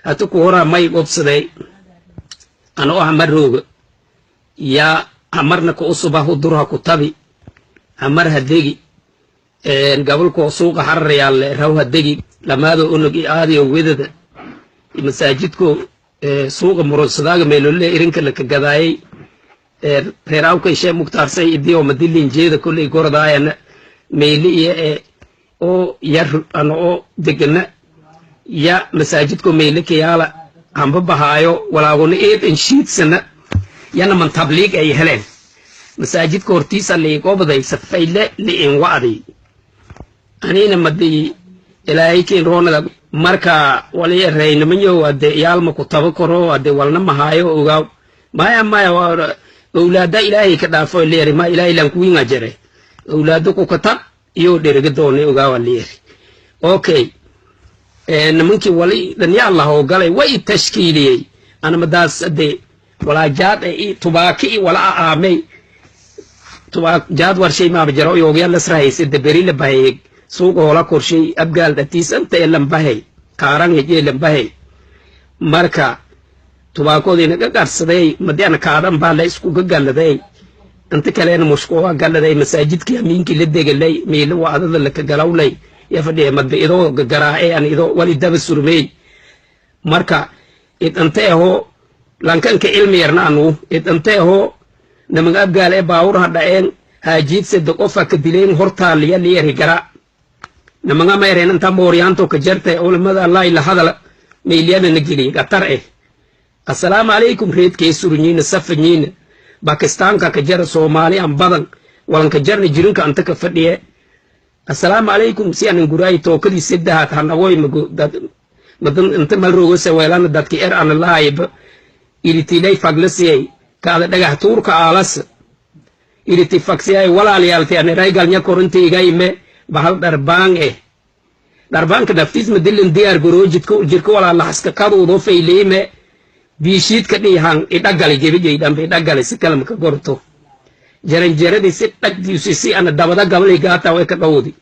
hatu ku hora may gobsaday ano hamar roog ya amarna ku usubahu durha ku tabi amar hadegi gabalko suuqa harriyaal raw hadegi lamaado unugi aadiyo wedada masaajidko suuqa mursadaaga meelolle irinka la ka gadaayay reerawka shay muktarsay idiyo madilin jeeda kulay gordaayana meeli iyo oo yar ano degna ya masaajidko meeli kiyala amba bahaayo walaaguna in shiidsana yana man tabliiq ay heleen masaajidka hortiisa liiqobaday safayle liin wacdi anina madii ilaahay keen roonada marka wali reeynamanyo wade yaalma ku tabakoro wade walna mahaayo ogaa maya awlaada ilaahay ka dhaafo leeri ma ilaahay lan ku inga jare awlaadu ku katab iyo dherega doonay ogaa waleeri okay namanki wali dan ya allah oo galay way tashkiiliyay ana madaas ade wala jaad ay tubaaki wala aamay tubaak jaad warshay ma bajaro yooga la sraayay dabari la bahay suuq wala korshay abgaal datiis anta elan bahay kaaran yeelan bahay marka tubaakoodina ka qarsaday madana kaadan baa la isku gagaladay anta kaleena mushkooga galaday masaajidkii amiinki la degalay meel waadada la ka galawlay ya fadhiye madbiido garaacay aan ido wali daba surmay marka anta lankanka ilmi yarna anu anta namaga abgaal ee baawur hadhaen haajid saddex qof ka dileen hortaal ya leeri gara namaga meereen anta mooriyaanto ka jartay culimada allah ila hadala meeliyada nagili qatar السلام عليكم ريت كيسورنين سفنين باكستان كجر صومالي أم بدن ولن كجرني جرين كأنت كفديه السلام عليكم سيان نقولي توكلي سدها تهنوي مدن أنت ملروه سويلان دتك عن الله يب إرتيلي فجلسي كذا دعاه تور كعالس إرتفاقسي ولا ليالتي أنا راي قالني كورنتي جاي مه بحال دربان كدفتيز مدلن ديار جركو ولا الله حسك كارو ضوفي ليه مه بيشيت كني هان إدعالي جيبي جيدام إدعالي سكالم كغورتو جرد يسيت يسيسي أنا دابدا قبل يقاطع ويكتاودي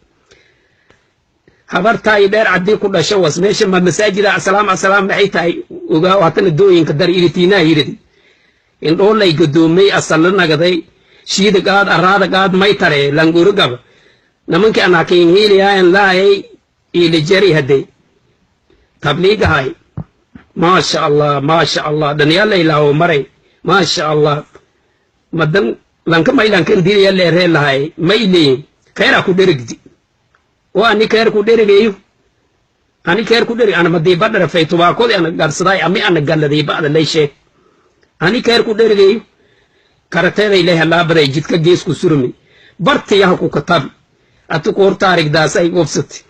خبر تاي دير عدي كل شيء واسميش ما مساجد السلام بعيتاي وقاواتن الدوين كدر إيرتينا يردي إن أول يقدومي أصلنا قدي شيد قاد أراد قاد ما يتري لانغورو قب نمنك أنا كين هيلي هاي لا هي إلي جري هدي تبليغ هاي ما شاء الله دنيا ليلى ومري ما شاء الله مدن لانك ما يلانك دير يلي ريل هاي ما يلي خير أكو درجتي وأني خير أكو درجي أنا خير أكو درجي أنا مدي بدر في تباكودي أنا قرصداي أمي أنا قال لي بعد ليش أنا خير أكو درجي كرتة إليه الله بدي جتك جيس كسرمي برتي يا أكو كتاب أتوقع تاريخ داسي وبستي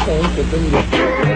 Phone for